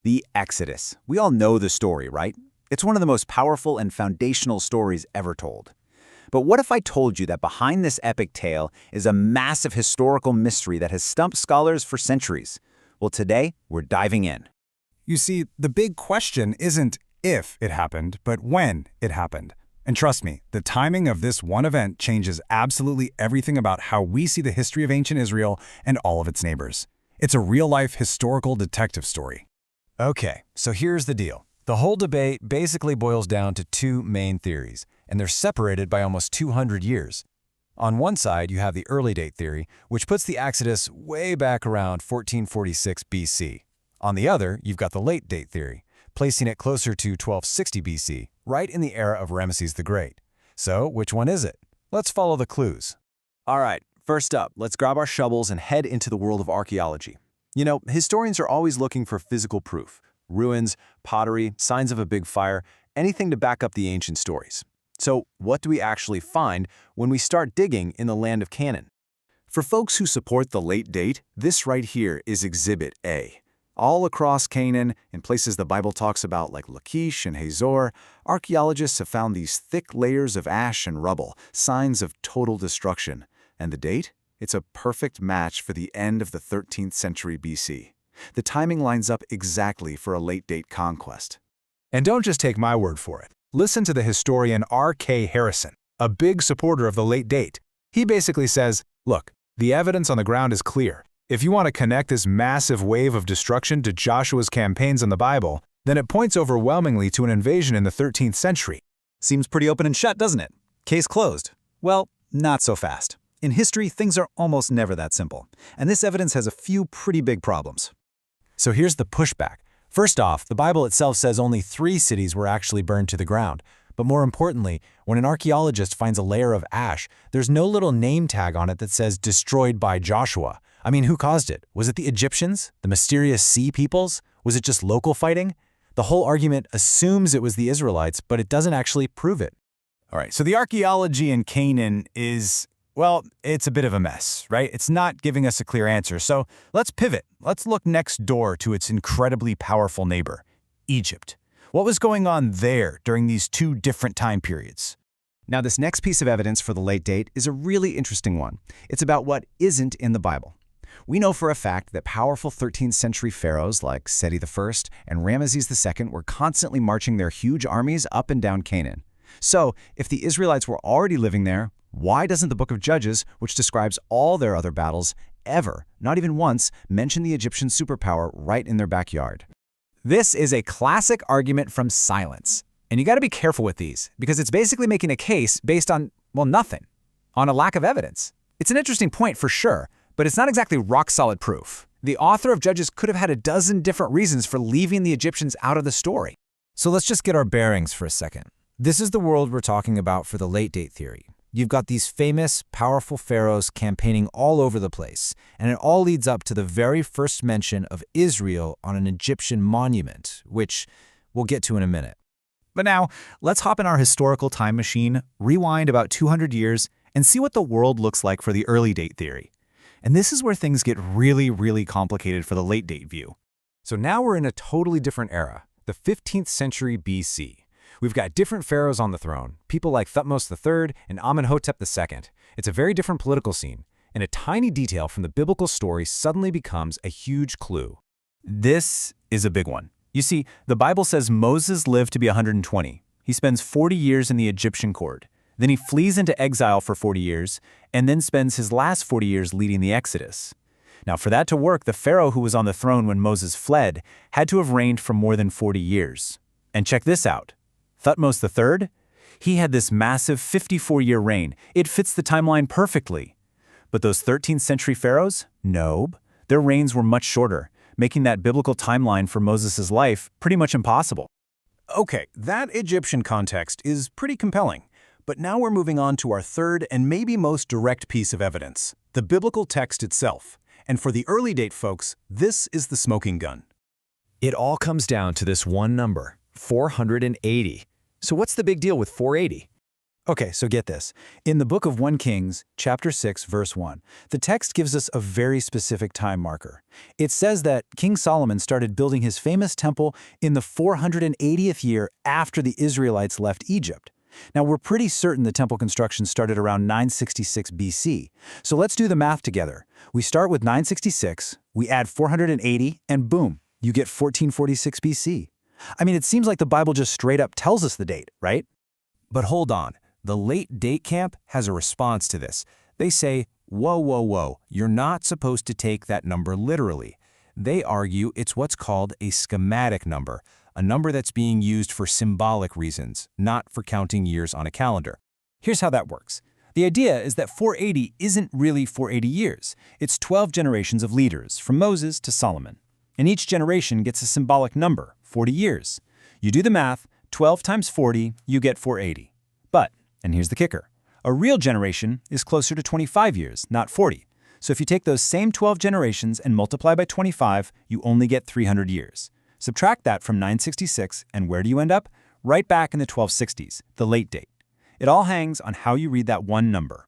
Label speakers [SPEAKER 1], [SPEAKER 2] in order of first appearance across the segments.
[SPEAKER 1] The Exodus. We all know the story, right? It's one of the most powerful and foundational stories ever told. But what if I told you that behind this epic tale is a massive historical mystery that has stumped scholars for centuries? Well, today, we're diving in.
[SPEAKER 2] You see, the big question isn't if it happened, but when it happened. And trust me, the timing of this one event changes absolutely everything about how we see the history of ancient Israel and all of its neighbors. It's a real-life historical detective story.
[SPEAKER 3] Okay, so here's the deal. The whole debate basically boils down to two main theories, and they're separated by almost 200 years. On one side, you have the early date theory, which puts the Exodus way back around 1446 BC. On the other, you've got the late date theory, placing it closer to 1260 BC, right in the era of Ramesses the Great. So, which one is it? Let's follow the clues.
[SPEAKER 4] All right, first up, let's grab our shovels and head into the world of archaeology. You know, historians are always looking for physical proof. Ruins, pottery, signs of a big fire, anything to back up the ancient stories. So, what do we actually find when we start digging in the land of Canaan?
[SPEAKER 1] For folks who support the late date, this right here is Exhibit A. All across Canaan, in places the Bible talks about like Lachish and Hazor, archaeologists have found these thick layers of ash and rubble, signs of total destruction. And the date? It's a perfect match for the end of the 13th century BC. The timing lines up exactly for a late-date conquest.
[SPEAKER 2] And don't just take my word for it. Listen to the historian R.K. Harrison, a big supporter of the late date. He basically says, look, the evidence on the ground is clear. If you want to connect this massive wave of destruction to Joshua's campaigns in the Bible, then it points overwhelmingly to an invasion in the 13th century.
[SPEAKER 1] Seems pretty open and shut, doesn't it? Case closed. Well, not so fast. In history, things are almost never that simple, and this evidence has a few pretty big problems.
[SPEAKER 3] So here's the pushback. First off, the Bible itself says only 3 cities were actually burned to the ground. But more importantly, when an archaeologist finds a layer of ash, there's no little name tag on it that says destroyed by Joshua. I mean, who caused it? Was it the Egyptians? The mysterious sea peoples? Was it just local fighting? The whole argument assumes it was the Israelites, but it doesn't actually prove it.
[SPEAKER 2] All right, so the archaeology in Canaan is, well, it's a bit of a mess, right? It's not giving us a clear answer. So let's pivot. Let's look next door to its incredibly powerful neighbor, Egypt. What was going on there during these two different time periods?
[SPEAKER 5] Now, this next piece of evidence for the late date is a really interesting one. It's about what isn't in the Bible. We know for a fact that powerful 13th century pharaohs like Seti I and Ramesses II were constantly marching their huge armies up and down Canaan. So, if the Israelites were already living there, why doesn't the book of Judges, which describes all their other battles, ever, not even once, mention the Egyptian superpower right in their backyard?
[SPEAKER 1] This is a classic argument from silence. And you got to be careful with these, because it's basically making a case based on, well, nothing, on a lack of evidence. It's an interesting point for sure, but it's not exactly rock-solid proof. The author of Judges could have had a dozen different reasons for leaving the Egyptians out of the story.
[SPEAKER 3] So let's just get our bearings for a second. This is the world we're talking about for the late date theory. You've got these famous, powerful pharaohs campaigning all over the place, and it all leads up to the very first mention of Israel on an Egyptian monument, which we'll get to in a minute.
[SPEAKER 1] But now, let's hop in our historical time machine, rewind about 200 years, and see what the world looks like for the early date theory. And this is where things get really, really complicated for the late date view.
[SPEAKER 3] So now we're in a totally different era, the 15th century BC. We've got different pharaohs on the throne, people like Thutmose III and Amenhotep II. It's a very different political scene, and a tiny detail from the biblical story suddenly becomes a huge clue.
[SPEAKER 1] This is a big one. You see, the Bible says Moses lived to be 120. He spends 40 years in the Egyptian court. Then he flees into exile for 40 years, and then spends his last 40 years leading the Exodus. Now, for that to work, the pharaoh who was on the throne when Moses fled had to have reigned for more than 40 years. And check this out. Thutmose III? He had this massive 54-year reign. It fits the timeline perfectly. But those 13th century pharaohs? Nope. Their reigns were much shorter, making that biblical timeline for Moses' life pretty much impossible.
[SPEAKER 2] Okay, that Egyptian context is pretty compelling. But now we're moving on to our third and maybe most direct piece of evidence, the biblical text itself. And for the early date folks, this is the smoking gun.
[SPEAKER 3] It all comes down to this one number, 480. So what's the big deal with 480?
[SPEAKER 1] Okay, so get this. In the book of 1 Kings, chapter 6, verse 1, the text gives us a very specific time marker. It says that King Solomon started building his famous temple in the 480th year after the Israelites left Egypt. Now, we're pretty certain the temple construction started around 966 BC. So let's do the math together. We start with 966, we add 480, and boom, you get 1446 BC. I mean, it seems like the Bible just straight up tells us the date, right?
[SPEAKER 3] But hold on. The late date camp has a response to this. They say, whoa, whoa, whoa, you're not supposed to take that number literally. They argue it's what's called a schematic number, a number that's being used for symbolic reasons, not for counting years on a calendar.
[SPEAKER 1] Here's how that works. The idea is that 480 isn't really 480 years. It's 12 generations of leaders, from Moses to Solomon. And each generation gets a symbolic number, 40 years. You do the math, 12 times 40, you get 480. But, and here's the kicker, a real generation is closer to 25 years, not 40. So if you take those same 12 generations and multiply by 25, you only get 300 years. Subtract that from 966, and where do you end up? Right back in the 1260s, the late date. It all hangs on how you read that one number.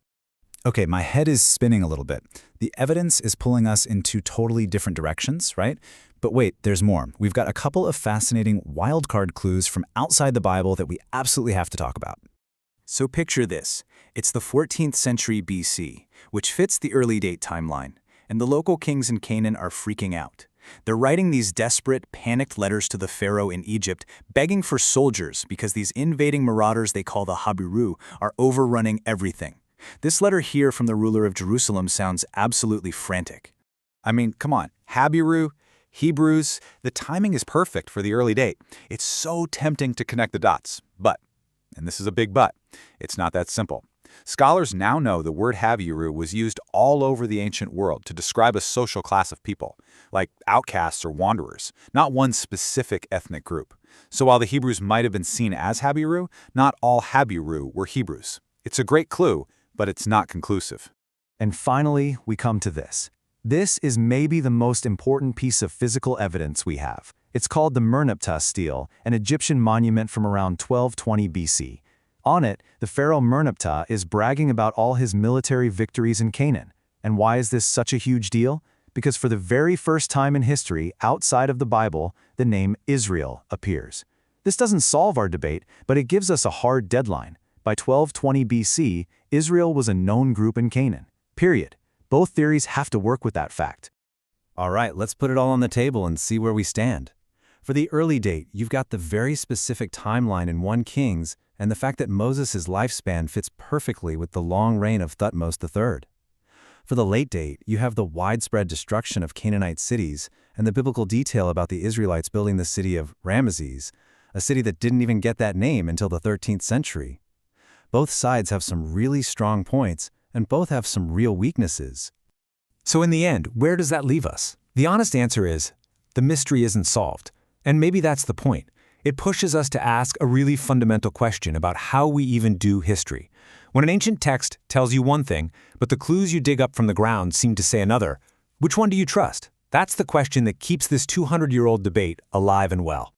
[SPEAKER 2] Okay, my head is spinning a little bit. The evidence is pulling us in two totally different directions, right? But wait, there's more. We've got a couple of fascinating wildcard clues from outside the Bible that we absolutely have to talk about.
[SPEAKER 1] So picture this. It's the 14th century BC, which fits the early date timeline, and the local kings in Canaan are freaking out. They're writing these desperate, panicked letters to the pharaoh in Egypt, begging for soldiers because these invading marauders they call the Habiru are overrunning everything. This letter here from the ruler of Jerusalem sounds absolutely frantic.
[SPEAKER 2] I mean, come on, Habiru, Hebrews, the timing is perfect for the early date. It's so tempting to connect the dots, but, and this is a big but, it's not that simple. Scholars now know the word Habiru was used all over the ancient world to describe a social class of people, like outcasts or wanderers, not one specific ethnic group. So while the Hebrews might have been seen as Habiru, not all Habiru were Hebrews. It's a great clue, but it's not conclusive.
[SPEAKER 3] And finally, we come to this. This is maybe the most important piece of physical evidence we have. It's called the Merneptah stele, an Egyptian monument from around 1220 BC. On it, the pharaoh Merneptah is bragging about all his military victories in Canaan. And why is this such a huge deal? Because for the very first time in history, outside of the Bible, the name Israel appears. This doesn't solve our debate, but it gives us a hard deadline. By 1220 BC, Israel was a known group in Canaan. Period. Both theories have to work with that fact.
[SPEAKER 4] All right, let's put it all on the table and see where we stand. For the early date, you've got the very specific timeline in 1 Kings and the fact that Moses' lifespan fits perfectly with the long reign of Thutmose III. For the late date, you have the widespread destruction of Canaanite cities and the biblical detail about the Israelites building the city of Ramesses, a city that didn't even get that name until the 13th century. Both sides have some really strong points, and both have some real weaknesses.
[SPEAKER 3] So in the end, where does that leave us? The honest answer is, the mystery isn't solved. And maybe that's the point. It pushes us to ask a really fundamental question about how we even do history. When an ancient text tells you one thing, but the clues you dig up from the ground seem to say another, which one do you trust? That's the question that keeps this 200-year-old debate alive and well.